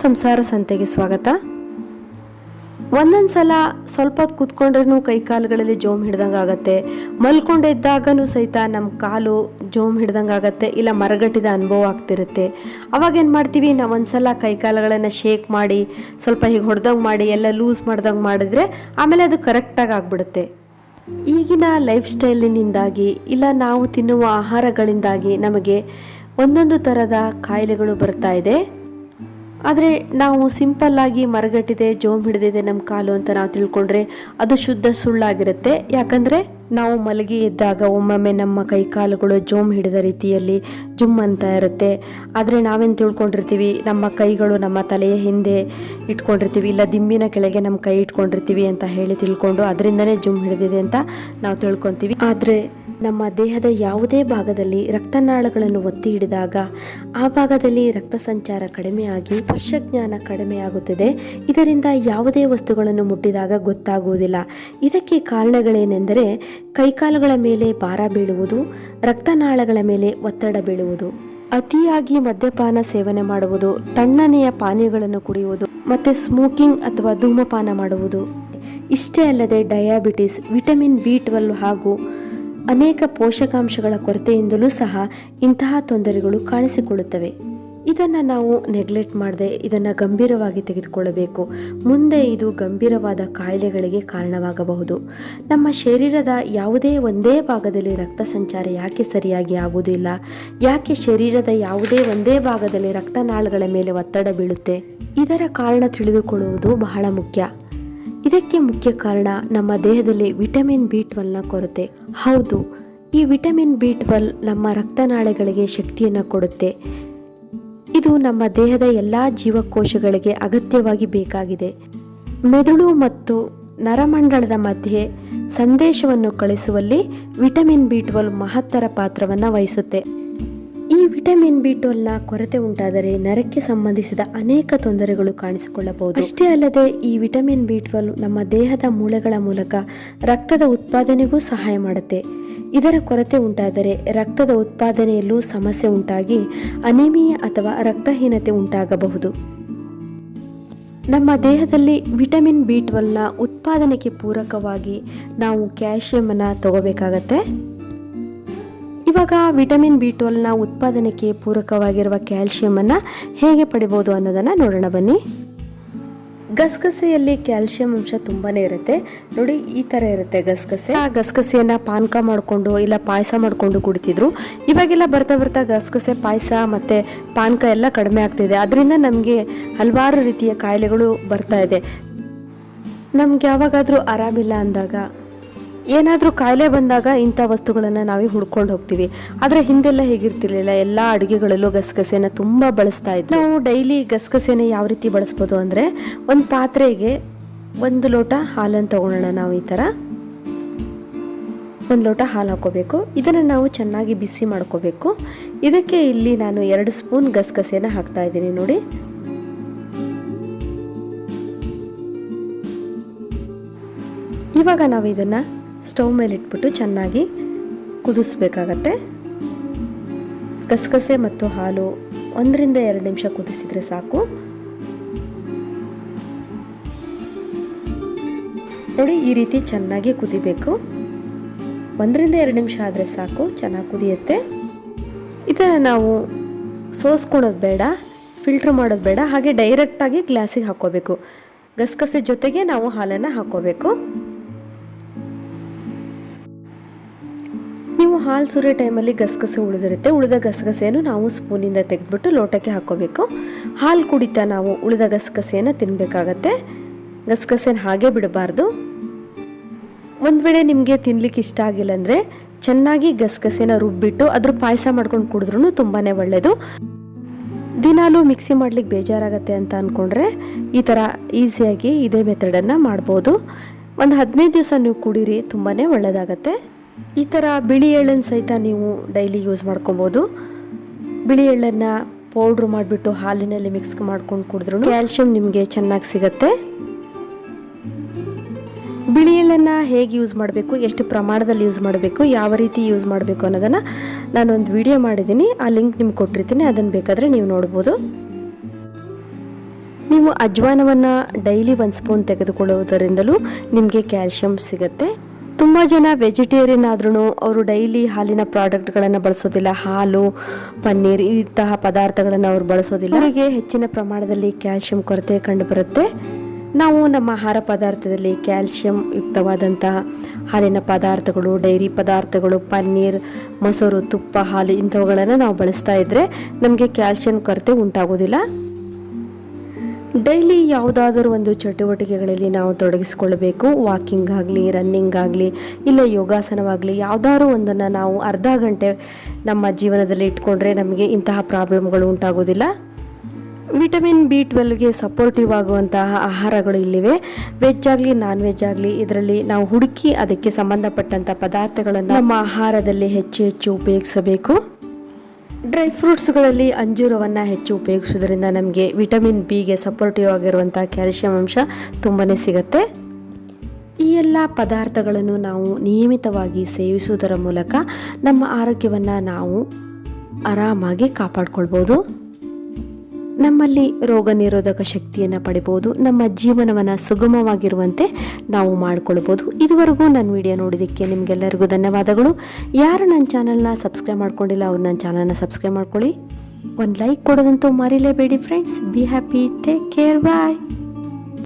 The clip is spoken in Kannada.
ಸಂಸಾರ ಸಂತೆಗೆ ಸ್ವಾಗತ. ಒಂದೊಂದು ಸಲ ಸ್ವಲ್ಪ ಹೊತ್ತು ಕೂತ್ಕೊಂಡ್ರೂ ಕೈ ಕಾಲುಗಳಲ್ಲಿ ಜೋಮ್ ಹಿಡ್ದಂಗೆ ಆಗುತ್ತೆ. ಮಲ್ಕೊಂಡಿದ್ದಾಗನೂ ಸಹಿತ ನಮ್ಮ ಕಾಲು ಜೋಮ್ ಹಿಡ್ದಂಗೆ ಆಗುತ್ತೆ, ಇಲ್ಲ ಮರಗಟ್ಟಿದ ಅನುಭವ ಆಗ್ತಿರುತ್ತೆ. ಅವಾಗ ಏನು ಮಾಡ್ತೀವಿ, ನಾವು ಒಂದ್ಸಲ ಕೈ ಕಾಲುಗಳನ್ನು ಶೇಕ್ ಮಾಡಿ ಸ್ವಲ್ಪ ಹೀಗೆ ಹೊಡೆದಂಗೆ ಮಾಡಿ ಎಲ್ಲ ಲೂಸ್ ಮಾಡ್ದಂಗೆ ಮಾಡಿದ್ರೆ ಆಮೇಲೆ ಅದು ಕರೆಕ್ಟಾಗಿ ಆಗಿಬಿಡುತ್ತೆ. ಈಗಿನ ಲೈಫ್ ಸ್ಟೈಲಿನಿಂದಾಗಿ ಇಲ್ಲ ನಾವು ತಿನ್ನುವ ಆಹಾರಗಳಿಂದಾಗಿ ನಮಗೆ ಒಂದೊಂದು ಥರದ ಕಾಯಿಲೆಗಳು ಬರ್ತಾ ಇದೆ. ಆದರೆ ನಾವು ಸಿಂಪಲ್ಲಾಗಿ ಮರಗಟ್ಟಿದೆ, ಜೋಮ್ ಹಿಡಿದಿದೆ ನಮ್ಮ ಕಾಲು ಅಂತ ನಾವು ತಿಳ್ಕೊಂಡ್ರೆ ಅದು ಶುದ್ಧ ಸುಳ್ಳಾಗಿರುತ್ತೆ. ಯಾಕಂದರೆ ನಾವು ಮಲಗಿ ಇದ್ದಾಗ ಒಮ್ಮೊಮ್ಮೆ ನಮ್ಮ ಕೈ ಕಾಲುಗಳು ಜೋಮ್ ಹಿಡಿದ ರೀತಿಯಲ್ಲಿ ಜುಮ್ ಅಂತ ಇರುತ್ತೆ. ಆದರೆ ನಾವೇನು ತಿಳ್ಕೊಂಡಿರ್ತೀವಿ, ನಮ್ಮ ಕೈಗಳು ನಮ್ಮ ತಲೆಯ ಹಿಂದೆ ಇಟ್ಕೊಂಡಿರ್ತೀವಿ, ಇಲ್ಲ ದಿಂಬಿನ ಕೆಳಗೆ ನಮ್ಮ ಕೈ ಇಟ್ಕೊಂಡಿರ್ತೀವಿ ಅಂತ ಹೇಳಿ ತಿಳ್ಕೊಂಡು ಅದರಿಂದನೇ ಜುಮ್ ಹಿಡಿದಿದೆ ಅಂತ ನಾವು ತಿಳ್ಕೊತೀವಿ. ಆದರೆ ನಮ್ಮ ದೇಹದ ಯಾವುದೇ ಭಾಗದಲ್ಲಿ ರಕ್ತನಾಳಗಳನ್ನು ಒತ್ತಿ ಹಿಡಿದಾಗ ಆ ಭಾಗದಲ್ಲಿ ರಕ್ತ ಸಂಚಾರ ಕಡಿಮೆಯಾಗಿ ಸ್ಪರ್ಶಜ್ಞಾನ ಕಡಿಮೆಯಾಗುತ್ತದೆ. ಇದರಿಂದ ಯಾವುದೇ ವಸ್ತುಗಳನ್ನು ಮುಟ್ಟಿದಾಗ ಗೊತ್ತಾಗುವುದಿಲ್ಲ. ಇದಕ್ಕೆ ಕಾರಣಗಳೇನೆಂದರೆ ಕೈಕಾಲುಗಳ ಮೇಲೆ ಭಾರ ಬೀಳುವುದು, ರಕ್ತನಾಳಗಳ ಮೇಲೆ ಒತ್ತಡ ಬೀಳುವುದು, ಅತಿಯಾಗಿ ಮದ್ಯಪಾನ ಸೇವನೆ ಮಾಡುವುದು, ತಣ್ಣನೆಯ ಪಾನೀಯಗಳನ್ನು ಕುಡಿಯುವುದು ಮತ್ತು ಸ್ಮೋಕಿಂಗ್ ಅಥವಾ ಧೂಮಪಾನ ಮಾಡುವುದು. ಇಷ್ಟೇ ಅಲ್ಲದೆ ಡಯಾಬಿಟಿಸ್, ವಿಟಮಿನ್ B12 ಹಾಗೂ ಅನೇಕ ಪೋಷಕಾಂಶಗಳ ಕೊರತೆಯಿಂದಲೂ ಸಹ ಇಂತಹ ತೊಂದರೆಗಳು ಕಾಣಿಸಿಕೊಳ್ಳುತ್ತವೆ. ಇದನ್ನು ನಾವು ನೆಗ್ಲೆಕ್ಟ್ ಮಾಡದೆ ಇದನ್ನು ಗಂಭೀರವಾಗಿ ತೆಗೆದುಕೊಳ್ಳಬೇಕು. ಮುಂದೆ ಇದು ಗಂಭೀರವಾದ ಕಾಯಿಲೆಗಳಿಗೆ ಕಾರಣವಾಗಬಹುದು. ನಮ್ಮ ಶರೀರದ ಯಾವುದೇ ಒಂದೇ ಭಾಗದಲ್ಲಿ ರಕ್ತ ಸಂಚಾರ ಯಾಕೆ ಸರಿಯಾಗಿ ಆಗುವುದಿಲ್ಲ, ಯಾಕೆ ಶರೀರದ ಯಾವುದೇ ಒಂದೇ ಭಾಗದಲ್ಲಿ ರಕ್ತನಾಳಗಳ ಮೇಲೆ ಒತ್ತಡ ಬೀಳುತ್ತೆ, ಇದರ ಕಾರಣ ತಿಳಿದುಕೊಳ್ಳುವುದು ಬಹಳ ಮುಖ್ಯ. ಇದಕ್ಕೆ ಮುಖ್ಯ ಕಾರಣ ನಮ್ಮ ದೇಹದಲ್ಲಿ ವಿಟಮಿನ್ B12ನ ಕೊರತೆ. ಹೌದು, ಈ ವಿಟಮಿನ್ B12 ನಮ್ಮ ರಕ್ತನಾಳಗಳಿಗೆ ಶಕ್ತಿಯನ್ನು ಕೊಡುತ್ತೆ. ಇದು ನಮ್ಮ ದೇಹದ ಎಲ್ಲ ಜೀವಕೋಶಗಳಿಗೆ ಅಗತ್ಯವಾಗಿ ಬೇಕಾಗಿದೆ. ಮೆದುಳು ಮತ್ತು ನರಮಂಡಲದ ಮಧ್ಯೆ ಸಂದೇಶವನ್ನು ಕಳಿಸುವಲ್ಲಿ ವಿಟಮಿನ್ B12 ಮಹತ್ತರ ಪಾತ್ರವನ್ನು ವಹಿಸುತ್ತೆ. ಈ ವಿಟಮಿನ್ B12ನ ಕೊರತೆ ಉಂಟಾದರೆ ನರಕ್ಕೆ ಸಂಬಂಧಿಸಿದ ಅನೇಕ ತೊಂದರೆಗಳು ಕಾಣಿಸಿಕೊಳ್ಳಬಹುದು. ಅಷ್ಟೇ ಅಲ್ಲದೆ ಈ ವಿಟಮಿನ್ B12 ನಮ್ಮ ದೇಹದ ಮೂಳೆಗಳ ಮೂಲಕ ರಕ್ತದ ಉತ್ಪಾದನೆಗೂ ಸಹಾಯ ಮಾಡುತ್ತೆ. ಇದರ ಕೊರತೆ ಉಂಟಾದರೆ ರಕ್ತದ ಉತ್ಪಾದನೆಯಲ್ಲೂ ಸಮಸ್ಯೆ ಉಂಟಾಗಿ ಅನಿಮಿಯಾ ಅಥವಾ ರಕ್ತಹೀನತೆ ಉಂಟಾಗಬಹುದು. ನಮ್ಮ ದೇಹದಲ್ಲಿ ವಿಟಮಿನ್ B12ನ ಉತ್ಪಾದನೆಗೆ ಪೂರಕವಾಗಿ ನಾವು ಕ್ಯಾಲ್ಸಿಯಮನ್ನು ತಗೋಬೇಕಾಗತ್ತೆ. ಇವಾಗ ವಿಟಮಿನ್ B12ನ ಉತ್ಪಾದನೆಗೆ ಪೂರಕವಾಗಿರುವ ಕ್ಯಾಲ್ಸಿಯಮನ್ನು ಹೇಗೆ ಪಡಿಬೋದು ಅನ್ನೋದನ್ನು ನೋಡೋಣ ಬನ್ನಿ. ಗಸಗಸೆಯಲ್ಲಿ ಕ್ಯಾಲ್ಸಿಯಂ ಅಂಶ ತುಂಬಾ ಇರುತ್ತೆ. ನೋಡಿ, ಈ ಥರ ಇರುತ್ತೆ ಗಸಗಸೆ. ಆ ಗಸಗಸೆಯನ್ನು ಪಾನಕ ಮಾಡಿಕೊಂಡು ಇಲ್ಲ ಪಾಯಸ ಮಾಡಿಕೊಂಡು ಕುಡಿತಿದ್ರು. ಇವಾಗೆಲ್ಲ ಬರ್ತಾ ಬರ್ತಾ ಗಸಗಸೆ ಪಾಯಸ ಮತ್ತು ಪಾನಕ ಎಲ್ಲ ಕಡಿಮೆ ಆಗ್ತಿದೆ. ಅದರಿಂದ ನಮಗೆ ಹಲವಾರು ರೀತಿಯ ಕಾಯಿಲೆಗಳು ಬರ್ತಾ ಇದೆ. ನಮ್ಗೆ ಯಾವಾಗಾದರೂ ಆರಾಮಿಲ್ಲ ಅಂದಾಗ, ಏನಾದರೂ ಕಾಯಿಲೆ ಬಂದಾಗ ಇಂಥ ವಸ್ತುಗಳನ್ನು ನಾವೇ ಹುಡ್ಕೊಂಡು ಹೋಗ್ತೀವಿ. ಆದರೆ ಹಿಂದೆಲ್ಲ ಹೇಗಿರ್ತಿರ್ಲಿಲ್ಲ, ಎಲ್ಲ ಅಡುಗೆಗಳಲ್ಲೂ ಗಸಗಸೆನ ತುಂಬ ಬಳಸ್ತಾ ಇದ್ವಿ. ನಾವು ಡೈಲಿ ಗಸಗಸೆನ ಯಾವ ರೀತಿ ಬಳಸ್ಬೋದು ಅಂದರೆ, ಒಂದು ಪಾತ್ರೆಗೆ 1 ಲೋಟ ಹಾಲನ್ನು ತೊಗೊಳ್ಳೋಣ. ನಾವು ಈ ಥರ 1 ಲೋಟ ಹಾಲು ಹಾಕೋಬೇಕು. ಇದನ್ನು ನಾವು ಚೆನ್ನಾಗಿ ಬಿಸಿ ಮಾಡ್ಕೋಬೇಕು. ಇದಕ್ಕೆ ಇಲ್ಲಿ ನಾನು 2 ಸ್ಪೂನ್ ಗಸಗಸೆನ ಹಾಕ್ತಾ ಇದ್ದೀನಿ. ನೋಡಿ, ಇವಾಗ ನಾವು ಇದನ್ನು ಸ್ಟವ್ ಮೇಲೆ ಇಟ್ಬಿಟ್ಟು ಚೆನ್ನಾಗಿ ಕುದಿಸ್ಬೇಕಾಗತ್ತೆ. ಗಸಗಸೆ ಮತ್ತು ಹಾಲು 1 ರಿಂದ 2 ನಿಮಿಷ ಕುದಿಸಿದ್ರೆ ಸಾಕು. ನೋಡಿ, ಈ ರೀತಿ ಚೆನ್ನಾಗಿ ಕುದಿಬೇಕು. 1 ರಿಂದ 2 ನಿಮಿಷ ಆದರೆ ಸಾಕು, ಚೆನ್ನಾಗಿ ಕುದಿಯುತ್ತೆ. ಇದನ್ನು ನಾವು ಸೋಸ್ಕೊಳೋದು ಬೇಡ, ಫಿಲ್ಟ್ರ್ ಮಾಡೋದು ಬೇಡ, ಹಾಗೆ ಡೈರೆಕ್ಟಾಗಿ ಗ್ಲಾಸಿಗೆ ಹಾಕ್ಕೋಬೇಕು. ಗಸಗಸೆ ಜೊತೆಗೆ ನಾವು ಹಾಲನ್ನು ಹಾಕ್ಕೋಬೇಕು. ನೀವು ಹಾಲು ಸುರಿಯೋ ಟೈಮಲ್ಲಿ ಗಸಗಸೆ ಉಳಿದಿರುತ್ತೆ. ಉಳಿದ ಗಸಗಸೆಯನ್ನು ನಾವು ಸ್ಪೂನಿಂದ ತೆಗೆದ್ಬಿಟ್ಟು ಲೋಟಕ್ಕೆ ಹಾಕ್ಕೋಬೇಕು. ಹಾಲು ಕುಡಿತಾ ನಾವು ಉಳಿದ ಗಸಗಸೆಯನ್ನು ತಿನ್ನಬೇಕಾಗತ್ತೆ. ಗಸಗಸೆನ ಹಾಗೆ ಬಿಡಬಾರ್ದು. ಒಂದು ವೇಳೆ ನಿಮಗೆ ತಿನ್ಲಿಕ್ಕೆ ಇಷ್ಟ ಆಗಿಲ್ಲ ಅಂದರೆ ಚೆನ್ನಾಗಿ ಗಸಗಸೆನ ರುಬ್ಬಿಟ್ಟು ಅದ್ರ ಪಾಯಸ ಮಾಡ್ಕೊಂಡು ಕುಡಿದ್ರೂ ತುಂಬಾ ಒಳ್ಳೆಯದು. ದಿನಾಲೂ ಮಿಕ್ಸಿ ಮಾಡ್ಲಿಕ್ಕೆ ಬೇಜಾರಾಗತ್ತೆ ಅಂತ ಅಂದ್ಕೊಂಡ್ರೆ ಈ ಥರ ಈಸಿಯಾಗಿ ಇದೇ ಮೆಥಡನ್ನು ಮಾಡ್ಬೋದು. ಒಂದು 15 ದಿವಸ ನೀವು ಕುಡೀರಿ, ತುಂಬಾ ಒಳ್ಳೆಯದಾಗತ್ತೆ. ಈ ಥರ ಬಿಳಿ ಎಳ್ಳನ್ನು ಸಹಿತ ನೀವು ಡೈಲಿ ಯೂಸ್ ಮಾಡ್ಕೊಬೋದು. ಬಿಳಿ ಎಳ್ಳನ್ನು ಪೌಡ್ರ್ ಮಾಡಿಬಿಟ್ಟು ಹಾಲಿನಲ್ಲಿ ಮಿಕ್ಸ್ ಮಾಡ್ಕೊಂಡು ಕುಡಿದ್ರೂ ಕ್ಯಾಲ್ಸಿಯಂ ನಿಮಗೆ ಚೆನ್ನಾಗಿ ಸಿಗುತ್ತೆ. ಬಿಳಿ ಎಳ್ಳನ್ನು ಹೇಗೆ ಯೂಸ್ ಮಾಡಬೇಕು, ಎಷ್ಟು ಪ್ರಮಾಣದಲ್ಲಿ ಯೂಸ್ ಮಾಡಬೇಕು, ಯಾವ ರೀತಿ ಯೂಸ್ ಮಾಡಬೇಕು ಅನ್ನೋದನ್ನು ನಾನೊಂದು ವಿಡಿಯೋ ಮಾಡಿದ್ದೀನಿ. ಆ ಲಿಂಕ್ ನಿಮ್ಗೆ ಕೊಟ್ಟಿರ್ತೀನಿ, ಅದನ್ನು ಬೇಕಾದರೆ ನೀವು ನೋಡ್ಬೋದು. ನೀವು ಅಜ್ವಾನವನ್ನು ಡೈಲಿ 1 ಸ್ಪೂನ್ ತೆಗೆದುಕೊಳ್ಳುವುದರಿಂದಲೂ ನಿಮಗೆ ಕ್ಯಾಲ್ಶಿಯಂ ಸಿಗುತ್ತೆ. ತುಂಬ ಜನ ವೆಜಿಟೇರಿಯನ್ ಆದ್ರೂ ಅವರು ಡೈಲಿ ಹಾಲಿನ ಪ್ರಾಡಕ್ಟ್ಗಳನ್ನು ಬಳಸೋದಿಲ್ಲ, ಹಾಲು, ಪನ್ನೀರ್ ಇಂತಹ ಪದಾರ್ಥಗಳನ್ನು ಅವರು ಬಳಸೋದಿಲ್ಲ. ಅವರಿಗೆ ಹೆಚ್ಚಿನ ಪ್ರಮಾಣದಲ್ಲಿ ಕ್ಯಾಲ್ಶಿಯಂ ಕೊರತೆ ಕಂಡುಬರುತ್ತೆ. ನಾವು ನಮ್ಮ ಆಹಾರ ಪದಾರ್ಥದಲ್ಲಿ ಕ್ಯಾಲ್ಶಿಯಂ ಯುಕ್ತವಾದಂತಹ ಹಾಲಿನ ಪದಾರ್ಥಗಳು, ಡೈರಿ ಪದಾರ್ಥಗಳು, ಪನ್ನೀರ್, ಮೊಸರು, ತುಪ್ಪ, ಹಾಲು ಇಂಥವುಗಳನ್ನು ನಾವು ಬಳಸ್ತಾ ಇದ್ದರೆ ನಮಗೆ ಕ್ಯಾಲ್ಶಿಯಂ ಕೊರತೆ ಉಂಟಾಗೋದಿಲ್ಲ. ಡೈಲಿ ಯಾವುದಾದರೂ ಒಂದು ಚಟುವಟಿಕೆಗಳಲ್ಲಿ ನಾವು ತೊಡಗಿಸಿಕೊಳ್ಳಬೇಕು. ವಾಕಿಂಗ್ ಆಗಲಿ, ರನ್ನಿಂಗ್ ಆಗಲಿ, ಇಲ್ಲ ಯೋಗಾಸನವಾಗಲಿ, ಯಾವುದಾದ್ರೂ ಒಂದನ್ನು ನಾವು ಅರ್ಧ ಗಂಟೆ ನಮ್ಮ ಜೀವನದಲ್ಲಿ ಇಟ್ಕೊಂಡ್ರೆ ನಮಗೆ ಇಂತಹ ಪ್ರಾಬ್ಲಮ್ಗಳು ಉಂಟಾಗೋದಿಲ್ಲ. ವಿಟಮಿನ್ B12ಗೆ ಸಪೋರ್ಟಿವ್ ಆಗುವಂತಹ ಆಹಾರಗಳು ಇಲ್ಲಿವೆ. ವೆಜ್ ಆಗಲಿ, ನಾನ್ ವೆಜ್ ಆಗಲಿ, ಇದರಲ್ಲಿ ನಾವು ಹುಡುಕಿ ಅದಕ್ಕೆ ಸಂಬಂಧಪಟ್ಟಂಥ ಪದಾರ್ಥಗಳನ್ನು ನಮ್ಮ ಆಹಾರದಲ್ಲಿ ಹೆಚ್ಚು ಉಪಯೋಗಿಸಬೇಕು. ಡ್ರೈ ಫ್ರೂಟ್ಸ್ಗಳಲ್ಲಿ ಅಂಜೂರವನ್ನು ಹೆಚ್ಚು ಉಪಯೋಗಿಸೋದ್ರಿಂದ ನಮಗೆ ವಿಟಮಿನ್ Bಗೆ ಸಪೋರ್ಟಿವ್ ಆಗಿರುವಂಥ ಕ್ಯಾಲ್ಶಿಯಂ ಅಂಶ ತುಂಬಾ ಸಿಗುತ್ತೆ. ಈ ಎಲ್ಲ ಪದಾರ್ಥಗಳನ್ನು ನಾವು ನಿಯಮಿತವಾಗಿ ಸೇವಿಸುವುದರ ಮೂಲಕ ನಮ್ಮ ಆರೋಗ್ಯವನ್ನು ನಾವು ಆರಾಮಾಗಿ ಕಾಪಾಡಿಕೊಳ್ಬೋದು. ನಮ್ಮಲ್ಲಿ ರೋಗ ನಿರೋಧಕ ಶಕ್ತಿಯನ್ನು ಪಡಿಬೋದು. ನಮ್ಮ ಜೀವನವನ್ನು ಸುಗಮವಾಗಿರುವಂತೆ ನಾವು ಮಾಡಿಕೊಳ್ಬೋದು. ಇದುವರೆಗೂ ನನ್ನ ವಿಡಿಯೋ ನೋಡಿದ್ದಕ್ಕೆ ನಿಮಗೆಲ್ಲರಿಗೂ ಧನ್ಯವಾದಗಳು. ಯಾರು ನನ್ನ ಚಾನಲ್ನ ಸಬ್ಸ್ಕ್ರೈಬ್ ಮಾಡ್ಕೊಂಡಿಲ್ಲ ಅವ್ರು ನನ್ನ ಚಾನಲ್ನ ಸಬ್ಸ್ಕ್ರೈಬ್ ಮಾಡ್ಕೊಳ್ಳಿ. ಒಂದು ಲೈಕ್ ಕೊಡೋದಂತೂ ಮರಿಲೇಬೇಡಿ friends. Be happy, take care, bye.